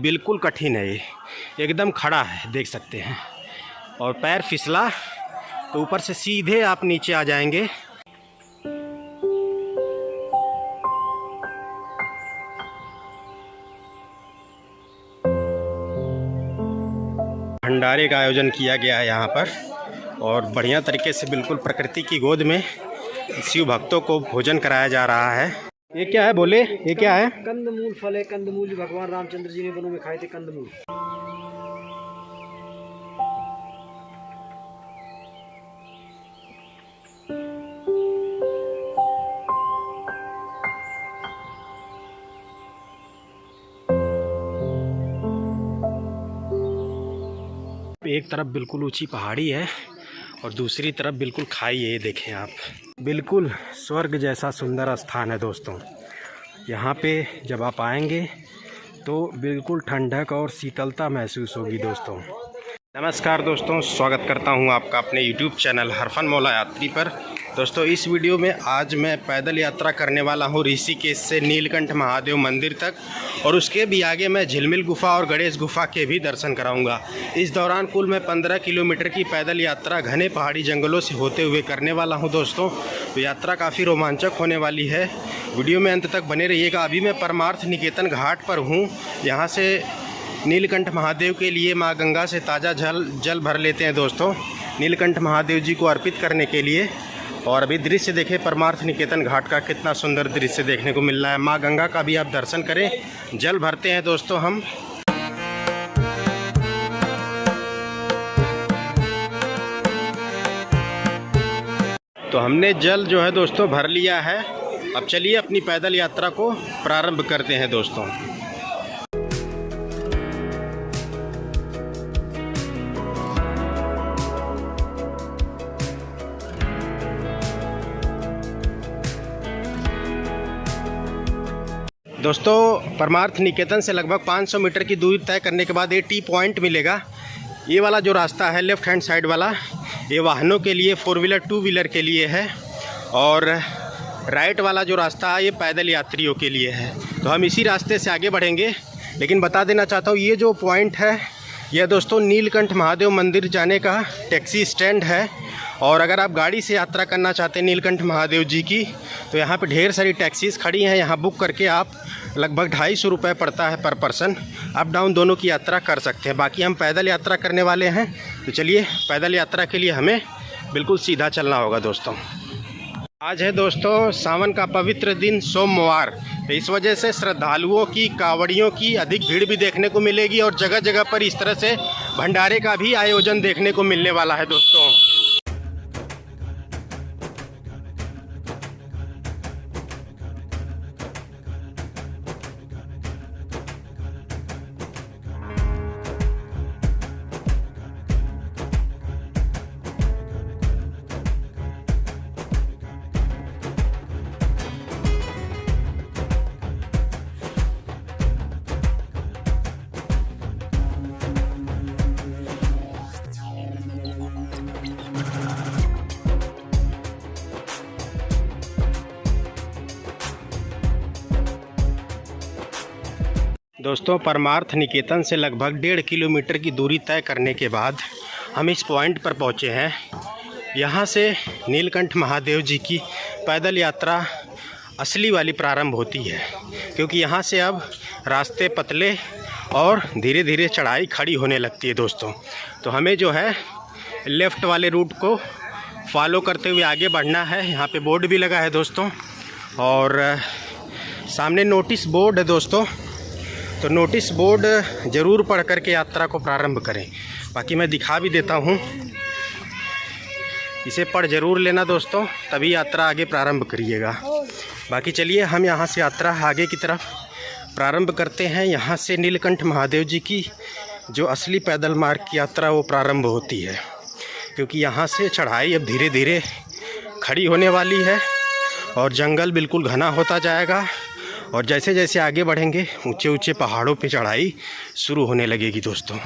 बिल्कुल कठिन है, ये एकदम खड़ा है, देख सकते हैं। और पैर फिसला तो ऊपर से सीधे आप नीचे आ जाएंगे। भंडारे का आयोजन किया गया है यहाँ पर, और बढ़िया तरीके से बिल्कुल प्रकृति की गोद में शिव भक्तों को भोजन कराया जा रहा है। ये क्या है बोले, ये क्या है? कंदमूल फल है। कंदमूल भगवान रामचंद्र जी ने वनों में खाए थे कंदमूल। एक तरफ बिल्कुल ऊंची पहाड़ी है और दूसरी तरफ बिल्कुल खाई है। ये देखें आप, बिल्कुल स्वर्ग जैसा सुंदर स्थान है दोस्तों। यहाँ पे जब आप आएंगे तो बिल्कुल ठंडक और शीतलता महसूस होगी दोस्तों। नमस्कार दोस्तों, स्वागत करता हूँ आपका अपने YouTube चैनल हरफन मौला यात्री पर। दोस्तों इस वीडियो में आज मैं पैदल यात्रा करने वाला हूँ ऋषिकेश से नीलकंठ महादेव मंदिर तक, और उसके भी आगे मैं झिलमिल गुफा और गणेश गुफा के भी दर्शन कराऊंगा। इस दौरान कुल मैं 15 किलोमीटर की पैदल यात्रा घने पहाड़ी जंगलों से होते हुए करने वाला हूं दोस्तों। तो यात्रा काफ़ी रोमांचक होने वाली है, वीडियो में अंत तक बने रहिएगा। अभी मैं परमार्थ निकेतन घाट पर हूँ। यहाँ से नीलकंठ महादेव के लिए माँ गंगा से ताज़ा जल भर लेते हैं दोस्तों, नीलकंठ महादेव जी को अर्पित करने के लिए। और अभी दृश्य देखें परमार्थ निकेतन घाट का, कितना सुंदर दृश्य देखने को मिल रहा है। माँ गंगा का भी आप दर्शन करें, जल भरते हैं दोस्तों हम। तो हमने जल जो है दोस्तों भर लिया है। अब चलिए अपनी पैदल यात्रा को प्रारंभ करते हैं दोस्तों। दोस्तों परमार्थ निकेतन से लगभग 500 मीटर की दूरी तय करने के बाद ये टी पॉइंट मिलेगा। ये वाला जो रास्ता है लेफ़्ट हैंड साइड वाला, ये वाहनों के लिए, 4 व्हीलर 2 व्हीलर के लिए है, और राइट वाला जो रास्ता है ये पैदल यात्रियों के लिए है। तो हम इसी रास्ते से आगे बढ़ेंगे। लेकिन बता देना चाहता हूँ, ये जो पॉइंट है यह दोस्तों नीलकंठ महादेव मंदिर जाने का टैक्सी स्टैंड है। और अगर आप गाड़ी से यात्रा करना चाहते हैं नीलकंठ महादेव जी की, तो यहाँ पे ढेर सारी टैक्सीज़ खड़ी हैं। यहाँ बुक करके आप लगभग 250 रुपये पड़ता है पर पर्सन, अप डाउन दोनों की यात्रा कर सकते हैं। बाकी हम पैदल यात्रा करने वाले हैं, तो चलिए पैदल यात्रा के लिए हमें बिल्कुल सीधा चलना होगा दोस्तों। आज है दोस्तों सावन का पवित्र दिन, सोमवार। तो इस वजह से श्रद्धालुओं की, कांवड़ियों की अधिक भीड़ भी देखने को मिलेगी, और जगह जगह पर इस तरह से भंडारे का भी आयोजन देखने को मिलने वाला है दोस्तों। दोस्तों परमार्थ निकेतन से लगभग 1.5 किलोमीटर की दूरी तय करने के बाद हम इस पॉइंट पर पहुंचे हैं। यहाँ से नीलकंठ महादेव जी की पैदल यात्रा असली वाली प्रारंभ होती है, क्योंकि यहाँ से अब रास्ते पतले और धीरे धीरे चढ़ाई खड़ी होने लगती है दोस्तों। तो हमें जो है लेफ़्ट वाले रूट को फॉलो करते हुए आगे बढ़ना है। यहाँ पे बोर्ड भी लगा है दोस्तों, और सामने नोटिस बोर्ड है दोस्तों। तो नोटिस बोर्ड ज़रूर पढ़ करके यात्रा को प्रारंभ करें। बाकी मैं दिखा भी देता हूँ, इसे पढ़ ज़रूर लेना दोस्तों, तभी यात्रा आगे प्रारंभ करिएगा। बाकी चलिए हम यहाँ से यात्रा आगे की तरफ प्रारंभ करते हैं। यहाँ से नीलकंठ महादेव जी की जो असली पैदल मार्ग की यात्रा वो प्रारंभ होती है, क्योंकि यहाँ से चढ़ाई अब धीरे धीरे खड़ी होने वाली है और जंगल बिल्कुल घना होता जाएगा। और जैसे जैसे आगे बढ़ेंगे ऊंचे ऊंचे पहाड़ों पे चढ़ाई शुरू होने लगेगी दोस्तों।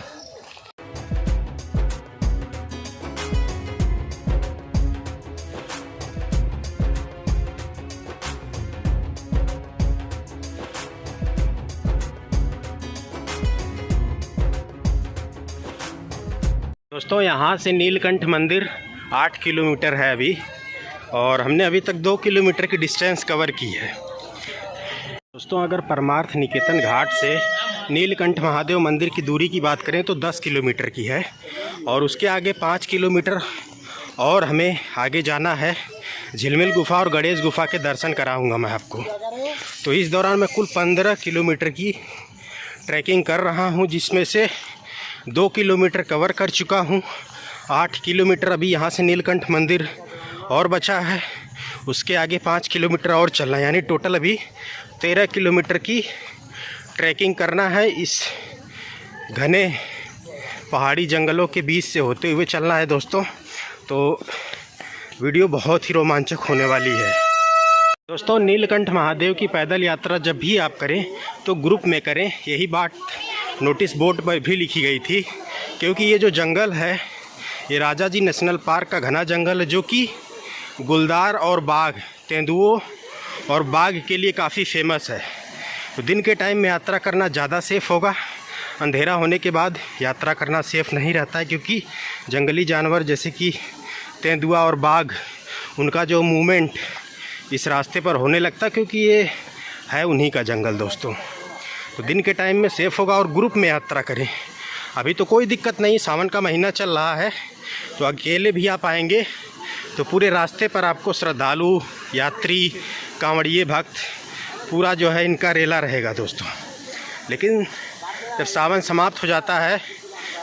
दोस्तों यहाँ से नीलकंठ मंदिर 8 किलोमीटर है अभी, और हमने अभी तक 2 किलोमीटर की डिस्टेंस कवर की है। दोस्तों अगर परमार्थ निकेतन घाट से नीलकंठ महादेव मंदिर की दूरी की बात करें तो 10 किलोमीटर की है, और उसके आगे 5 किलोमीटर और हमें आगे जाना है। झिलमिल गुफा और गणेश गुफा के दर्शन कराऊंगा मैं आपको। तो इस दौरान मैं कुल 15 किलोमीटर की ट्रैकिंग कर रहा हूं, जिसमें से 2 किलोमीटर कवर कर चुका हूं। 8 किलोमीटर अभी यहाँ से नीलकंठ मंदिर और बचा है, उसके आगे 5 किलोमीटर और चलना है, यानी टोटल अभी 13 किलोमीटर की ट्रैकिंग करना है। इस घने पहाड़ी जंगलों के बीच से होते हुए चलना है दोस्तों। तो वीडियो बहुत ही रोमांचक होने वाली है। दोस्तों नीलकंठ महादेव की पैदल यात्रा जब भी आप करें तो ग्रुप में करें, यही बात नोटिस बोर्ड पर भी लिखी गई थी। क्योंकि ये जो जंगल है ये राजा जी नेशनल पार्क का घना जंगल है, जो कि गुलदार और बाघ, तेंदुओं और बाघ के लिए काफ़ी फेमस है। तो दिन के टाइम में यात्रा करना ज़्यादा सेफ़ होगा। अंधेरा होने के बाद यात्रा करना सेफ़ नहीं रहता है, क्योंकि जंगली जानवर जैसे कि तेंदुआ और बाघ, उनका जो मूवमेंट इस रास्ते पर होने लगता है, क्योंकि ये है उन्हीं का जंगल दोस्तों। तो दिन के टाइम में सेफ़ होगा, और ग्रुप में यात्रा करें। अभी तो कोई दिक्कत नहीं, सावन का महीना चल रहा है, तो अकेले भी आप आएंगे तो पूरे रास्ते पर आपको श्रद्धालु, यात्री, कांवड़िए भक्त पूरा जो है इनका रेला रहेगा दोस्तों। लेकिन जब सावन समाप्त हो जाता है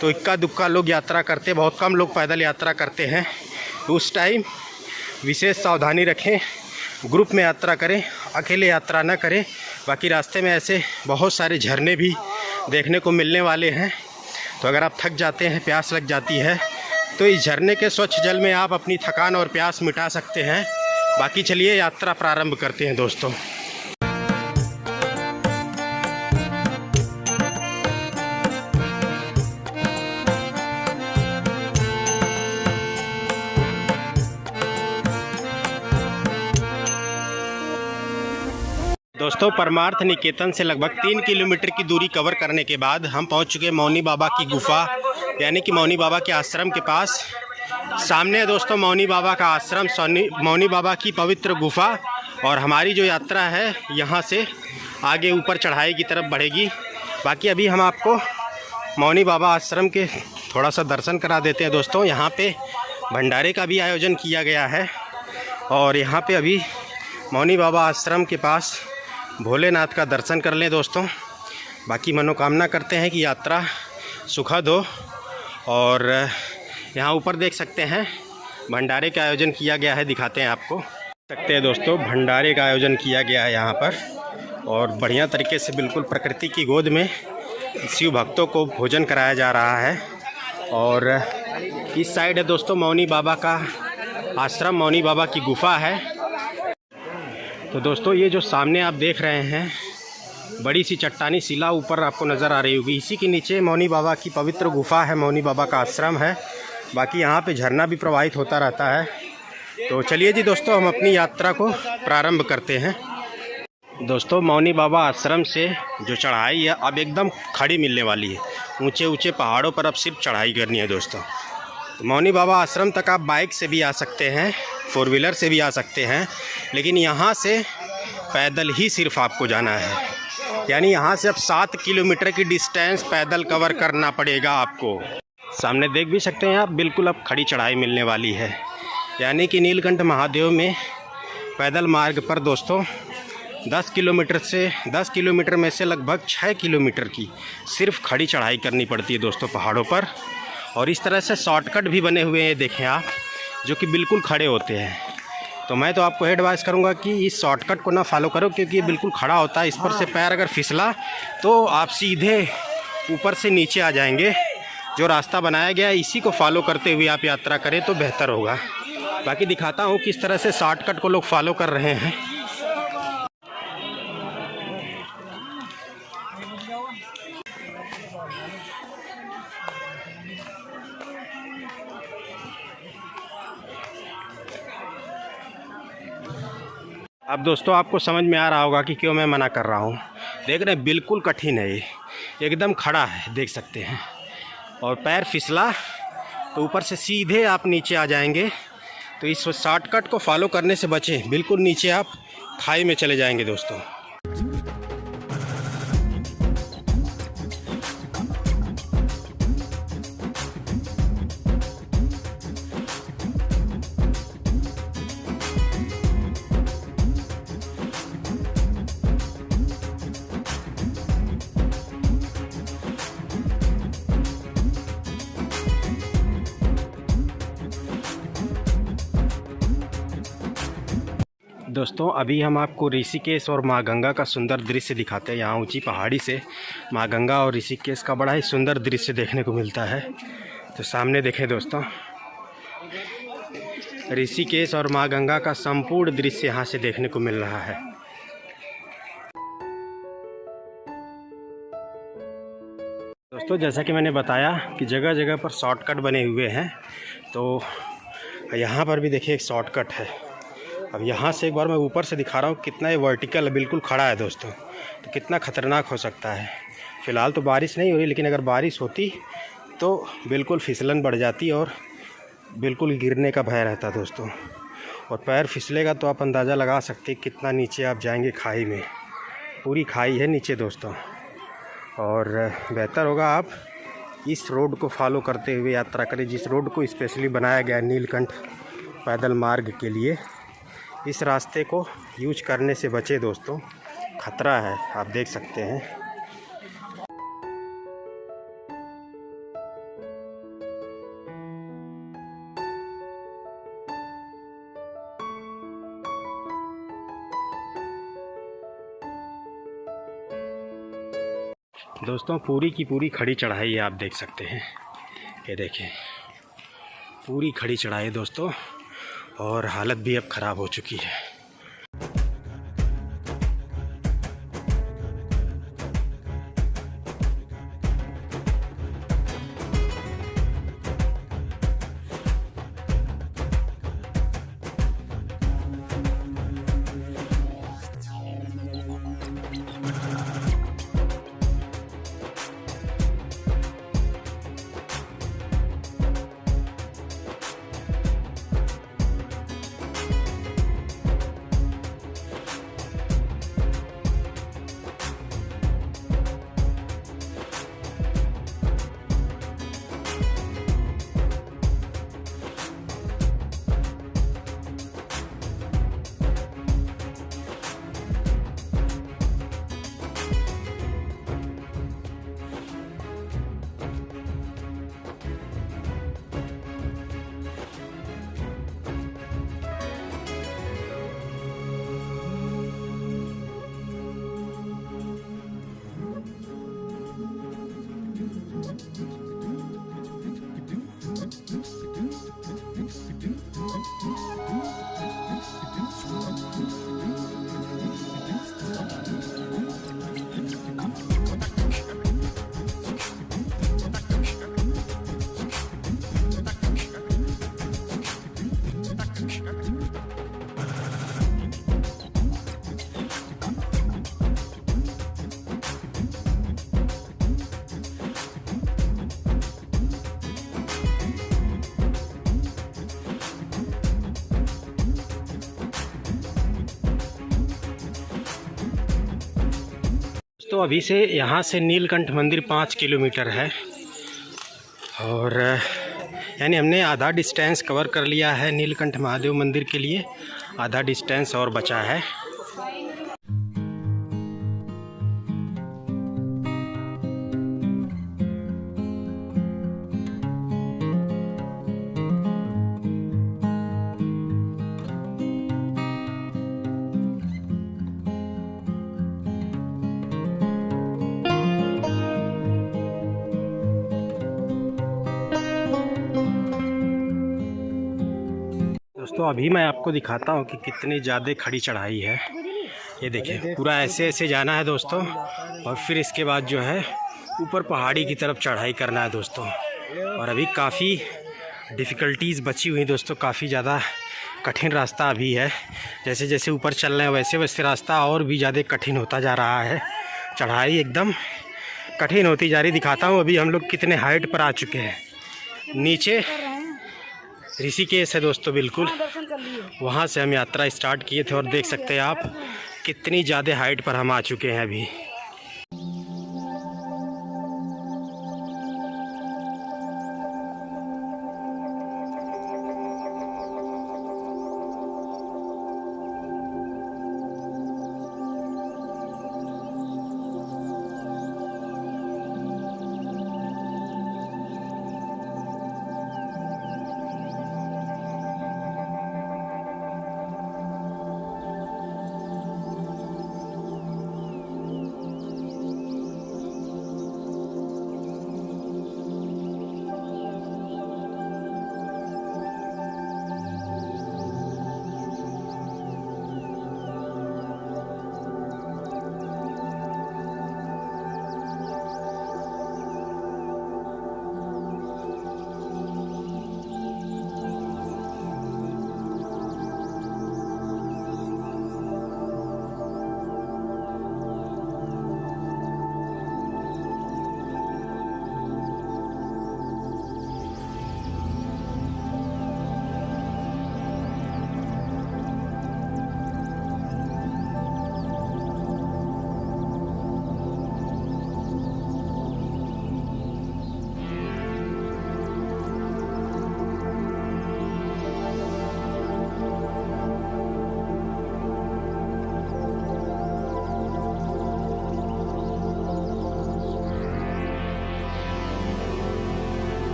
तो इक्का दुक्का लोग यात्रा करते, बहुत कम लोग पैदल यात्रा करते हैं। तो उस टाइम विशेष सावधानी रखें, ग्रुप में यात्रा करें, अकेले यात्रा न करें। बाकी रास्ते में ऐसे बहुत सारे झरने भी देखने को मिलने वाले हैं। तो अगर आप थक जाते हैं, प्यास लग जाती है, तो इस झरने के स्वच्छ जल में आप अपनी थकान और प्यास मिटा सकते हैं। बाकी चलिए यात्रा प्रारंभ करते हैं दोस्तों। दोस्तों परमार्थ निकेतन से लगभग 3 किलोमीटर की दूरी कवर करने के बाद हम पहुंच चुके मौनी बाबा की गुफा, यानी कि मौनी बाबा के आश्रम के पास। सामने है दोस्तों मौनी बाबा का आश्रम, मौनी बाबा की पवित्र गुफा। और हमारी जो यात्रा है यहाँ से आगे ऊपर चढ़ाई की तरफ बढ़ेगी। बाकी अभी हम आपको मौनी बाबा आश्रम के थोड़ा सा दर्शन करा देते हैं दोस्तों। यहाँ पे भंडारे का भी आयोजन किया गया है, और यहाँ पे अभी मौनी बाबा आश्रम के पास भोलेनाथ का दर्शन कर लें दोस्तों। बाकी मनोकामना करते हैं कि यात्रा सुखद हो। और यहाँ ऊपर देख सकते हैं भंडारे का आयोजन किया गया है, दिखाते हैं आपको। सकते हैं दोस्तों भंडारे का आयोजन किया गया है यहाँ पर, और बढ़िया तरीके से बिल्कुल प्रकृति की गोद में शिव भक्तों को भोजन कराया जा रहा है। और इस साइड है दोस्तों मौनी बाबा का आश्रम, मौनी बाबा की गुफा है। तो दोस्तों ये जो सामने आप देख रहे हैं बड़ी सी चट्टानी शिला ऊपर आपको नज़र आ रही होगी, इसी के नीचे मौनी बाबा की पवित्र गुफा है, मौनी बाबा का आश्रम है। बाकी यहाँ पे झरना भी प्रवाहित होता रहता है। तो चलिए जी दोस्तों हम अपनी यात्रा को प्रारंभ करते हैं। दोस्तों मौनी बाबा आश्रम से जो चढ़ाई है अब एकदम खड़ी मिलने वाली है। ऊंचे ऊंचे पहाड़ों पर अब सिर्फ चढ़ाई करनी है दोस्तों। मौनी बाबा आश्रम तक आप बाइक से भी आ सकते हैं, 4 व्हीलर से भी आ सकते हैं, लेकिन यहाँ से पैदल ही सिर्फ आपको जाना है। यानी यहाँ से अब 7 किलोमीटर की डिस्टेंस पैदल कवर करना पड़ेगा आपको। सामने देख भी सकते हैं आप, बिल्कुल अब खड़ी चढ़ाई मिलने वाली है। यानी कि नीलकंठ महादेव में पैदल मार्ग पर दोस्तों 10 किलोमीटर में से लगभग 6 किलोमीटर की सिर्फ खड़ी चढ़ाई करनी पड़ती है दोस्तों पहाड़ों पर। और इस तरह से शॉर्टकट भी बने हुए हैं देखें आप, जो कि बिल्कुल खड़े होते हैं। तो मैं तो आपको एडवाइस करूंगा कि इस शॉर्टकट को ना फॉलो करो, क्योंकि ये बिल्कुल खड़ा होता है। इस पर से पैर अगर फिसला तो आप सीधे ऊपर से नीचे आ जाएंगे। जो रास्ता बनाया गया है इसी को फॉलो करते हुए आप यात्रा करें तो बेहतर होगा। बाकी दिखाता हूँ किस तरह से शॉर्टकट को लोग फॉलो कर रहे हैं। अब दोस्तों आपको समझ में आ रहा होगा कि क्यों मैं मना कर रहा हूँ। देख रहे हैं बिल्कुल कठिन है, ये एकदम खड़ा है देख सकते हैं। और पैर फिसला तो ऊपर से सीधे आप नीचे आ जाएंगे। तो इस शॉर्टकट को फॉलो करने से बचें, बिल्कुल नीचे आप खाई में चले जाएंगे दोस्तों। दोस्तों अभी हम आपको ऋषिकेश और माँ गंगा का सुंदर दृश्य दिखाते हैं। यहाँ ऊंची पहाड़ी से माँ गंगा और ऋषिकेश का बड़ा ही सुंदर दृश्य देखने को मिलता है। तो सामने देखें दोस्तों, ऋषिकेश और माँ गंगा का संपूर्ण दृश्य यहाँ से देखने को मिल रहा है। दोस्तों जैसा कि मैंने बताया कि जगह जगह पर शॉर्टकट बने हुए हैं, तो यहाँ पर भी देखिए एक शॉर्टकट है। अब यहाँ से एक बार मैं ऊपर से दिखा रहा हूँ कितना ये वर्टिकल है, बिल्कुल खड़ा है दोस्तों। तो कितना ख़तरनाक हो सकता है। फ़िलहाल तो बारिश नहीं हो रही, लेकिन अगर बारिश होती तो बिल्कुल फिसलन बढ़ जाती और बिल्कुल गिरने का भय रहता दोस्तों। और पैर फिसलेगा तो आप अंदाज़ा लगा सकते कितना नीचे आप जाएंगे खाई में। पूरी खाई है नीचे दोस्तों। और बेहतर होगा आप इस रोड को फॉलो करते हुए यात्रा करें, जिस रोड को स्पेशली बनाया गया नीलकंठ पैदल मार्ग के लिए। इस रास्ते को यूज करने से बचे दोस्तों, खतरा है, आप देख सकते हैं। दोस्तों पूरी की पूरी खड़ी चढ़ाई है, आप देख सकते हैं। ये देखें पूरी खड़ी चढ़ाई है दोस्तों, और हालत भी अब ख़राब हो चुकी है। तो अभी से यहाँ से नीलकंठ मंदिर 5 किलोमीटर है, और यानी हमने आधा डिस्टेंस कवर कर लिया है नीलकंठ महादेव मंदिर के लिए। आधा डिस्टेंस और बचा है। दोस्तों अभी मैं आपको दिखाता हूँ कि कितनी ज़्यादा खड़ी चढ़ाई है। ये देखिए पूरा ऐसे ऐसे जाना है दोस्तों, और फिर इसके बाद जो है ऊपर पहाड़ी की तरफ चढ़ाई करना है दोस्तों। और अभी काफ़ी डिफ़िकल्टीज़ बची हुई दोस्तों, काफ़ी ज़्यादा कठिन रास्ता अभी है। जैसे जैसे ऊपर चल रहे हैं वैसे वैसे रास्ता और भी ज़्यादा कठिन होता जा रहा है। चढ़ाई एकदम कठिन होती जा रही। दिखाता हूँ अभी हम लोग कितने हाइट पर आ चुके हैं। नीचे ऋषिकेश है दोस्तों बिल्कुल। दर्शन कर लिए। वहाँ से हम यात्रा स्टार्ट किए थे और देख सकते हैं आप कितनी ज़्यादा हाइट पर हम आ चुके हैं अभी।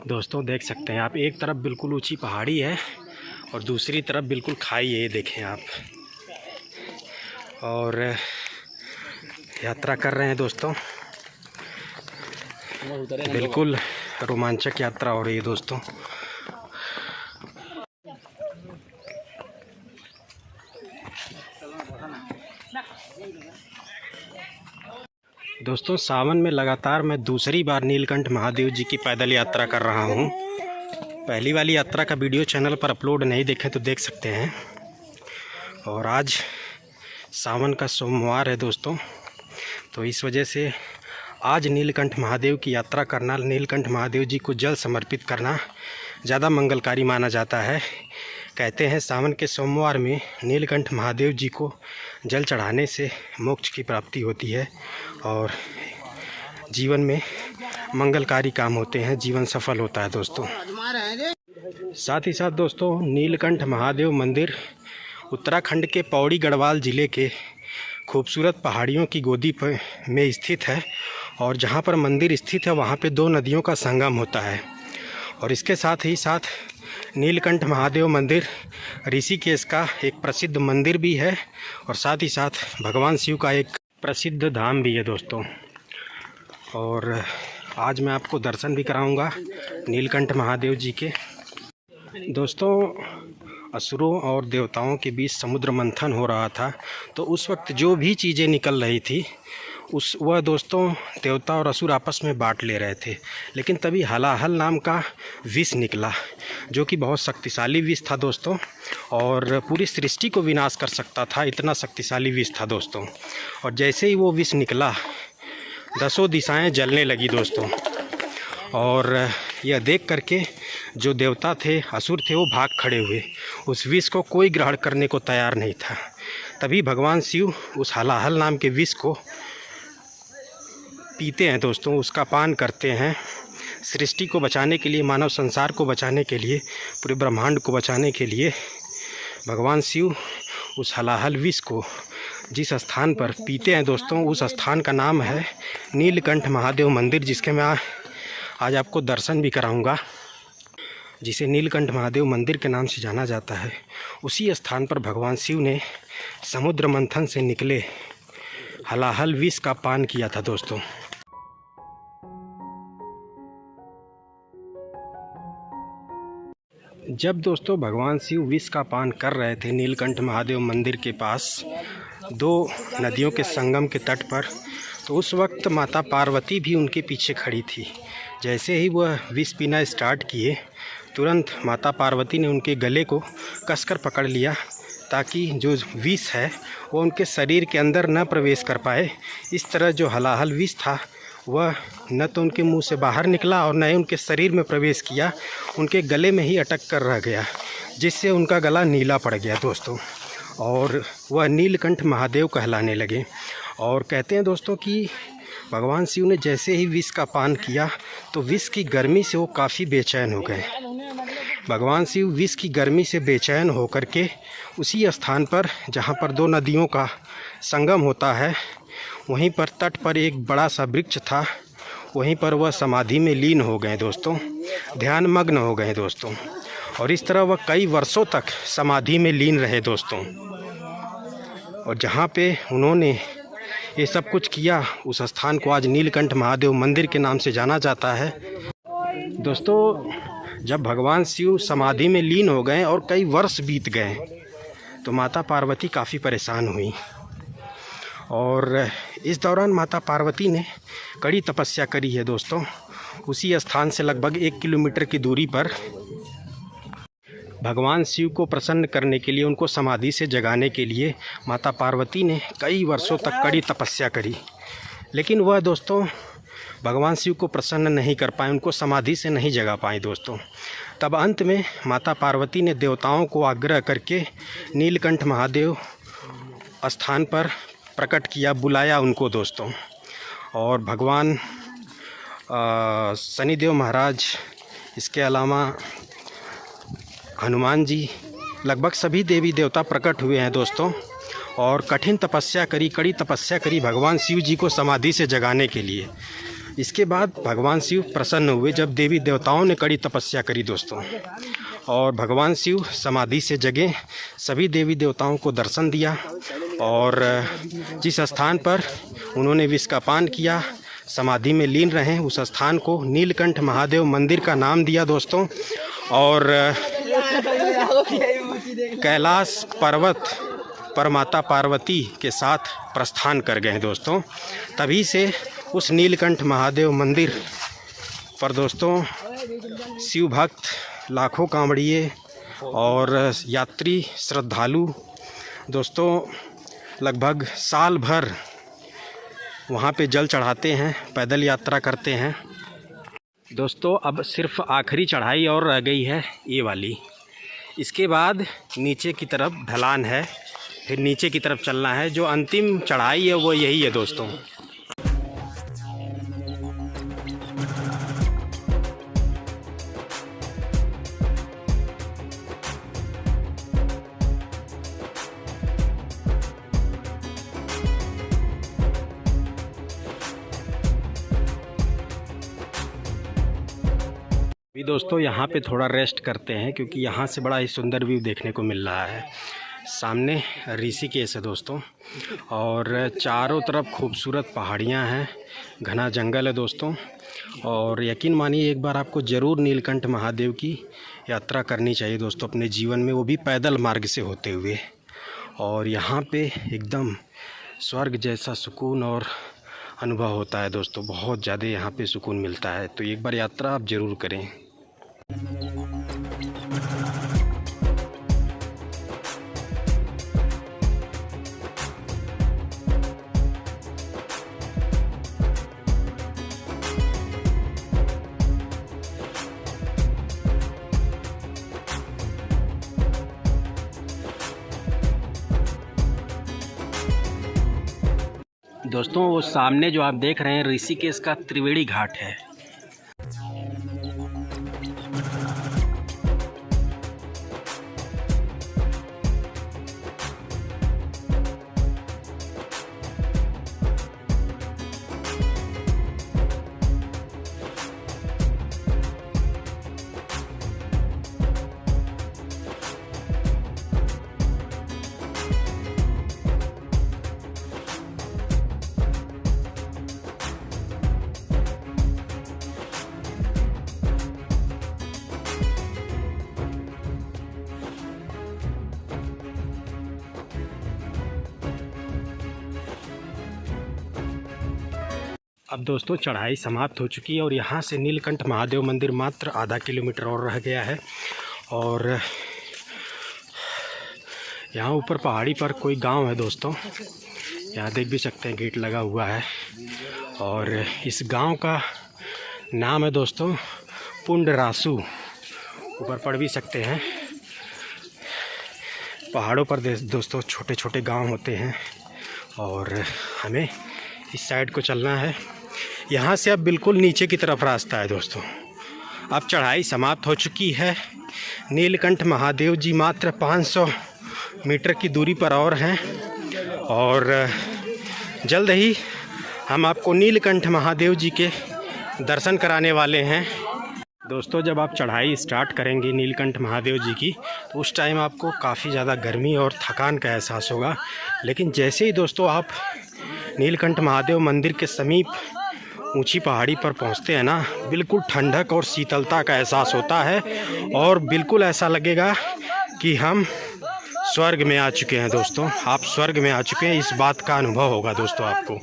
दोस्तों देख सकते हैं आप, एक तरफ बिल्कुल ऊंची पहाड़ी है और दूसरी तरफ बिल्कुल खाई है, ये देखें आप। और यात्रा कर रहे हैं दोस्तों, बिल्कुल रोमांचक यात्रा हो रही है दोस्तों। दोस्तों सावन में लगातार मैं दूसरी बार नीलकंठ महादेव जी की पैदल यात्रा कर रहा हूँ। पहली वाली यात्रा का वीडियो चैनल पर अपलोड नहीं देखे तो देख सकते हैं। और आज सावन का सोमवार है दोस्तों, तो इस वजह से आज नीलकंठ महादेव की यात्रा करना, नीलकंठ महादेव जी को जल समर्पित करना ज़्यादा मंगलकारी माना जाता है। कहते हैं सावन के सोमवार में नीलकंठ महादेव जी को जल चढ़ाने से मोक्ष की प्राप्ति होती है और जीवन में मंगलकारी काम होते हैं, जीवन सफल होता है दोस्तों। साथ ही साथ दोस्तों नीलकंठ महादेव मंदिर उत्तराखंड के पौड़ी गढ़वाल ज़िले के खूबसूरत पहाड़ियों की गोदी पर में स्थित है। और जहाँ पर मंदिर स्थित है वहाँ पे दो नदियों का संगम होता है। और इसके साथ ही साथ नीलकंठ महादेव मंदिर ऋषिकेश का एक प्रसिद्ध मंदिर भी है और साथ ही साथ भगवान शिव का एक प्रसिद्ध धाम भी है दोस्तों। और आज मैं आपको दर्शन भी कराऊंगा नीलकंठ महादेव जी के। दोस्तों असुरों और देवताओं के बीच समुद्र मंथन हो रहा था, तो उस वक्त जो भी चीज़ें निकल रही थी वह दोस्तों देवता और असुर आपस में बांट ले रहे थे। लेकिन तभी हलाहल नाम का विष निकला, जो कि बहुत शक्तिशाली विष था दोस्तों और पूरी सृष्टि को विनाश कर सकता था, इतना शक्तिशाली विष था दोस्तों। और जैसे ही वो विष निकला दसों दिशाएं जलने लगी दोस्तों। और यह देख करके जो देवता थे, असुर थे, वो भाग खड़े हुए। उस विष को कोई ग्रहण करने को तैयार नहीं था। तभी भगवान शिव उस हलाहल नाम के विष को पीते हैं दोस्तों, उसका पान करते हैं। सृष्टि को बचाने के लिए, मानव संसार को बचाने के लिए, पूरे ब्रह्मांड को बचाने के लिए भगवान शिव उस हलाहल विष को जिस स्थान पर पीते हैं दोस्तों, उस स्थान का नाम है नीलकंठ महादेव मंदिर, जिसके मैं आज आपको दर्शन भी कराऊंगा, जिसे नीलकंठ महादेव मंदिर के नाम से जाना जाता है। उसी स्थान पर भगवान शिव ने समुद्र मंथन से निकले हलाहल विष का पान किया था दोस्तों। जब दोस्तों भगवान शिव विष का पान कर रहे थे नीलकंठ महादेव मंदिर के पास दो नदियों के संगम के तट पर, तो उस वक्त माता पार्वती भी उनके पीछे खड़ी थी। जैसे ही वह विष पीना स्टार्ट किए, तुरंत माता पार्वती ने उनके गले को कसकर पकड़ लिया, ताकि जो विष है वो उनके शरीर के अंदर न प्रवेश कर पाए। इस तरह जो हलाहल विष था वह न तो उनके मुंह से बाहर निकला और न ही उनके शरीर में प्रवेश किया, उनके गले में ही अटक कर रह गया, जिससे उनका गला नीला पड़ गया दोस्तों, और वह नीलकंठ महादेव कहलाने लगे। और कहते हैं दोस्तों कि भगवान शिव ने जैसे ही विष का पान किया तो विष की गर्मी से वो काफ़ी बेचैन हो गए। भगवान शिव विष की गर्मी से बेचैन होकर के उसी स्थान पर जहाँ पर दो नदियों का संगम होता है, वहीं पर तट पर एक बड़ा सा वृक्ष था, वहीं पर वह समाधि में लीन हो गए दोस्तों, ध्यान मग्न हो गए दोस्तों। और इस तरह वह कई वर्षों तक समाधि में लीन रहे दोस्तों। और जहाँ पे उन्होंने ये सब कुछ किया, उस स्थान को आज नीलकंठ महादेव मंदिर के नाम से जाना जाता है दोस्तों। जब भगवान शिव समाधि में लीन हो गए और कई वर्ष बीत गए तो माता पार्वती काफ़ी परेशान हुई, और इस दौरान माता पार्वती ने कड़ी तपस्या करी है दोस्तों। उसी स्थान से लगभग 1 किलोमीटर की दूरी पर भगवान शिव को प्रसन्न करने के लिए, उनको समाधि से जगाने के लिए माता पार्वती ने कई वर्षों तक कड़ी तपस्या करी, लेकिन वह दोस्तों भगवान शिव को प्रसन्न नहीं कर पाए, उनको समाधि से नहीं जगा पाए दोस्तों। तब अंत में माता पार्वती ने देवताओं को आग्रह करके नीलकंठ महादेव स्थान पर प्रकट किया, बुलाया उनको दोस्तों। और भगवान शनिदेव महाराज, इसके अलावा हनुमान जी, लगभग सभी देवी देवता प्रकट हुए हैं दोस्तों, और कठिन तपस्या करी, कड़ी तपस्या करी भगवान शिव जी को समाधि से जगाने के लिए। इसके बाद भगवान शिव प्रसन्न हुए जब देवी देवताओं ने कड़ी तपस्या करी दोस्तों, और भगवान शिव समाधि से जगे, सभी देवी देवताओं को दर्शन दिया, और जिस स्थान पर उन्होंने विष का पान किया, समाधि में लीन रहे, उस स्थान को नीलकंठ महादेव मंदिर का नाम दिया दोस्तों। और कैलाश पर्वत पर माता पार्वती के साथ प्रस्थान कर गए दोस्तों। तभी से उस नीलकंठ महादेव मंदिर पर दोस्तों शिव भक्त, लाखों कांवड़िए और यात्री श्रद्धालु दोस्तों लगभग साल भर वहाँ पे जल चढ़ाते हैं, पैदल यात्रा करते हैं दोस्तों। अब सिर्फ आखिरी चढ़ाई और रह गई है ये वाली, इसके बाद नीचे की तरफ ढलान है, फिर नीचे की तरफ चलना है। जो अंतिम चढ़ाई है वो यही है दोस्तों। अभी दोस्तों यहाँ पे थोड़ा रेस्ट करते हैं, क्योंकि यहाँ से बड़ा ही सुंदर व्यू देखने को मिल रहा है। सामने ऋषिकेश है दोस्तों, और चारों तरफ खूबसूरत पहाड़ियाँ हैं, घना जंगल है दोस्तों। और यकीन मानिए एक बार आपको ज़रूर नीलकंठ महादेव की यात्रा करनी चाहिए दोस्तों अपने जीवन में, वो भी पैदल मार्ग से होते हुए। और यहाँ पे एकदम स्वर्ग जैसा सुकून और अनुभव होता है दोस्तों, बहुत ज़्यादा यहाँ पे सुकून मिलता है। तो एक बार यात्रा आप ज़रूर करें। दोस्तों वो सामने जो आप देख रहे हैं ऋषिकेश का त्रिवेणी घाट है। अब दोस्तों चढ़ाई समाप्त हो चुकी है और यहाँ से नीलकंठ महादेव मंदिर मात्र आधा किलोमीटर और रह गया है। और यहाँ ऊपर पहाड़ी पर कोई गांव है दोस्तों, यहाँ देख भी सकते हैं गेट लगा हुआ है। और इस गांव का नाम है दोस्तों पुंडरासु। ऊपर पढ़ भी सकते हैं। पहाड़ों पर दोस्तों छोटे छोटे गांव होते हैं और हमें इस साइड को चलना है। यहाँ से अब बिल्कुल नीचे की तरफ रास्ता है दोस्तों। अब चढ़ाई समाप्त हो चुकी है। नीलकंठ महादेव जी मात्र 500 मीटर की दूरी पर और हैं और जल्द ही हम आपको नीलकंठ महादेव जी के दर्शन कराने वाले हैं। दोस्तों जब आप चढ़ाई स्टार्ट करेंगे नीलकंठ महादेव जी की तो उस टाइम आपको काफ़ी ज़्यादा गर्मी और थकान का एहसास होगा, लेकिन जैसे ही दोस्तों आप नीलकंठ महादेव मंदिर के समीप ऊंची पहाड़ी पर पहुंचते हैं ना, बिल्कुल ठंडक और शीतलता का एहसास होता है और बिल्कुल ऐसा लगेगा कि हम स्वर्ग में आ चुके हैं दोस्तों। आप स्वर्ग में आ चुके हैं, इस बात का अनुभव होगा दोस्तों आपको।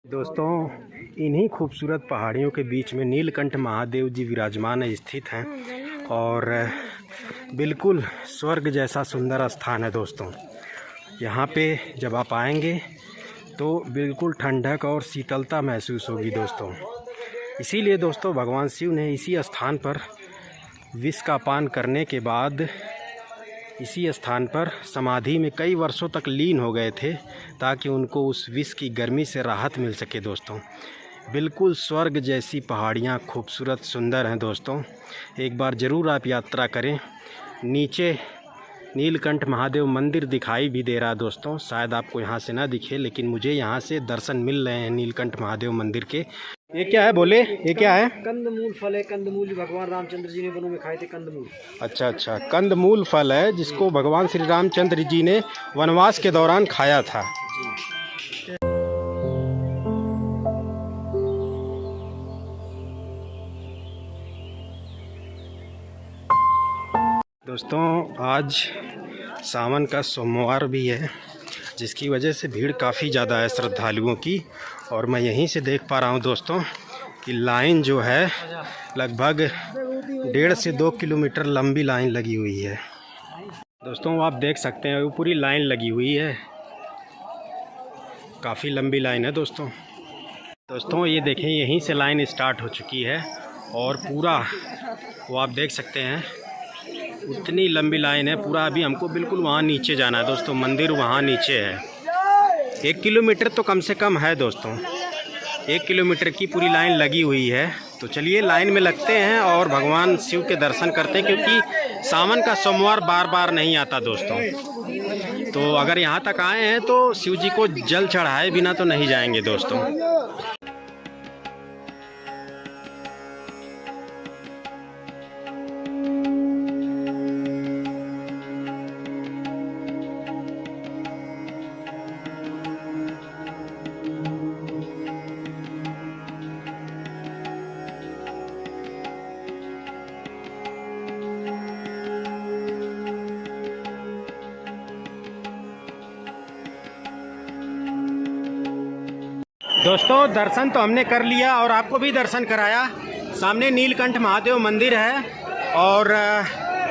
दोस्तों इन्हीं खूबसूरत पहाड़ियों के बीच में नीलकंठ महादेव जी विराजमान स्थित हैं और बिल्कुल स्वर्ग जैसा सुंदर स्थान है दोस्तों। यहाँ पे जब आप आएंगे तो बिल्कुल ठंडक और शीतलता महसूस होगी दोस्तों। इसीलिए दोस्तों भगवान शिव ने इसी स्थान पर विष का पान करने के बाद इसी स्थान पर समाधि में कई वर्षों तक लीन हो गए थे ताकि उनको उस विष की गर्मी से राहत मिल सके दोस्तों। बिल्कुल स्वर्ग जैसी पहाड़ियाँ खूबसूरत सुंदर हैं दोस्तों। एक बार ज़रूर आप यात्रा करें। नीचे नीलकंठ महादेव मंदिर दिखाई भी दे रहा है दोस्तों, शायद आपको यहाँ से ना दिखे, लेकिन मुझे यहाँ से दर्शन मिल रहे हैं नीलकंठ महादेव मंदिर के। ये क्या है बोले, ये क्या है? कंदमूल फल है। कंदमूल भगवान रामचंद्र जी ने वनों में खाए थे कंदमूल। अच्छा अच्छा, कंदमूल फल है जिसको भगवान श्री रामचंद्र जी ने वनवास के दौरान खाया था। दोस्तों आज सावन का सोमवार भी है, जिसकी वजह से भीड़ काफ़ी ज़्यादा है श्रद्धालुओं की। और मैं यहीं से देख पा रहा हूं दोस्तों कि लाइन जो है लगभग 1.5 से 2 किलोमीटर लंबी लाइन लगी हुई है दोस्तों। आप देख सकते हैं वो पूरी लाइन लगी हुई है, काफ़ी लंबी लाइन है दोस्तों। ये देखें यहीं से लाइन स्टार्ट हो चुकी है और पूरा वो आप देख सकते हैं उतनी लंबी लाइन है पूरा। अभी हमको बिल्कुल वहाँ नीचे जाना है दोस्तों, मंदिर वहाँ नीचे है। 1 किलोमीटर तो कम से कम है दोस्तों, 1 किलोमीटर की पूरी लाइन लगी हुई है। तो चलिए लाइन में लगते हैं और भगवान शिव के दर्शन करते हैं, क्योंकि सावन का सोमवार बार बार नहीं आता दोस्तों। तो अगर यहाँ तक आए हैं तो शिव जी को जल चढ़ाए बिना तो नहीं जाएंगे दोस्तों। दोस्तों दर्शन तो हमने कर लिया और आपको भी दर्शन कराया। सामने नीलकंठ महादेव मंदिर है और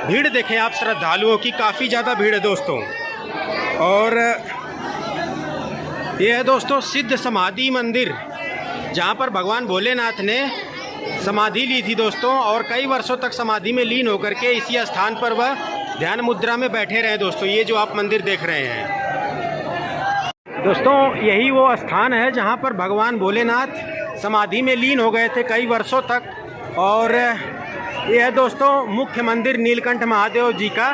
भीड़ देखें आप श्रद्धालुओं की, काफ़ी ज़्यादा भीड़ है दोस्तों। और ये है दोस्तों सिद्ध समाधि मंदिर, जहाँ पर भगवान भोलेनाथ ने समाधि ली थी दोस्तों, और कई वर्षों तक समाधि में लीन होकर के इसी स्थान पर वह ध्यान मुद्रा में बैठे रहे दोस्तों। ये जो आप मंदिर देख रहे हैं दोस्तों, यही वो स्थान है जहाँ पर भगवान भोलेनाथ समाधि में लीन हो गए थे कई वर्षों तक। और ये है दोस्तों मुख्य मंदिर नीलकंठ महादेव जी का।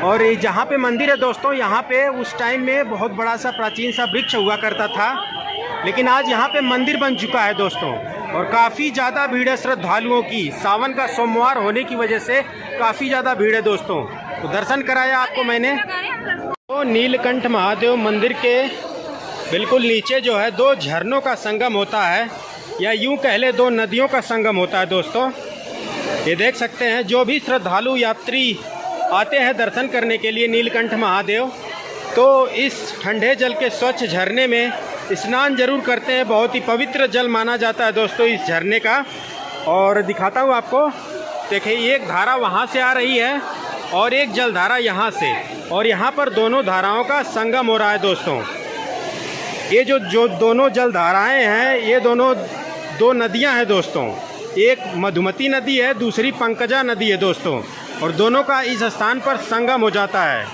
और ये जहाँ पे मंदिर है दोस्तों, यहाँ पे उस टाइम में बहुत बड़ा सा प्राचीन सा वृक्ष हुआ करता था, लेकिन आज यहाँ पे मंदिर बन चुका है दोस्तों। और काफ़ी ज़्यादा भीड़ है श्रद्धालुओं की, सावन का सोमवार होने की वजह से काफ़ी ज़्यादा भीड़ है दोस्तों। तो दर्शन कराया आपको मैंने। तो नीलकंठ महादेव मंदिर के बिल्कुल नीचे जो है 2 झरनों का संगम होता है, या यूं कह ले 2 नदियों का संगम होता है दोस्तों। ये देख सकते हैं जो भी श्रद्धालु यात्री आते हैं दर्शन करने के लिए नीलकंठ महादेव, तो इस ठंडे जल के स्वच्छ झरने में स्नान जरूर करते हैं। बहुत ही पवित्र जल माना जाता है दोस्तों इस झरने का। और दिखाता हूँ आपको, देखिए एक धारा वहाँ से आ रही है और एक जलधारा यहाँ से, और यहाँ पर दोनों धाराओं का संगम हो रहा है दोस्तों। ये जो दोनों जलधाराएं हैं, ये दोनों दो नदियाँ हैं दोस्तों। एक मधुमती नदी है, दूसरी पंकजा नदी है दोस्तों, और दोनों का इस स्थान पर संगम हो जाता है।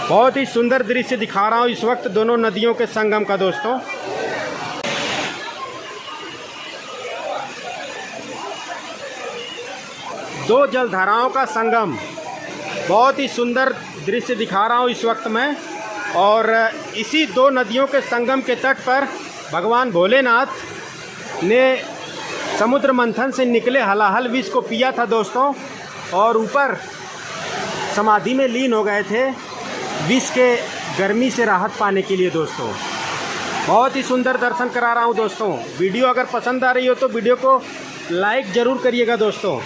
बहुत ही सुंदर दृश्य दिखा रहा हूँ इस वक्त दोनों नदियों के संगम का दोस्तों। दो जलधाराओं का संगम, बहुत ही सुंदर दृश्य दिखा रहा हूँ इस वक्त मैं। और इसी दो नदियों के संगम के तट पर भगवान भोलेनाथ ने समुद्र मंथन से निकले हलाहल विष को पिया था दोस्तों, और ऊपर समाधि में लीन हो गए थे विष के गर्मी से राहत पाने के लिए दोस्तों। बहुत ही सुंदर दर्शन करा रहा हूँ दोस्तों। वीडियो अगर पसंद आ रही हो तो वीडियो को लाइक ज़रूर करिएगा दोस्तों।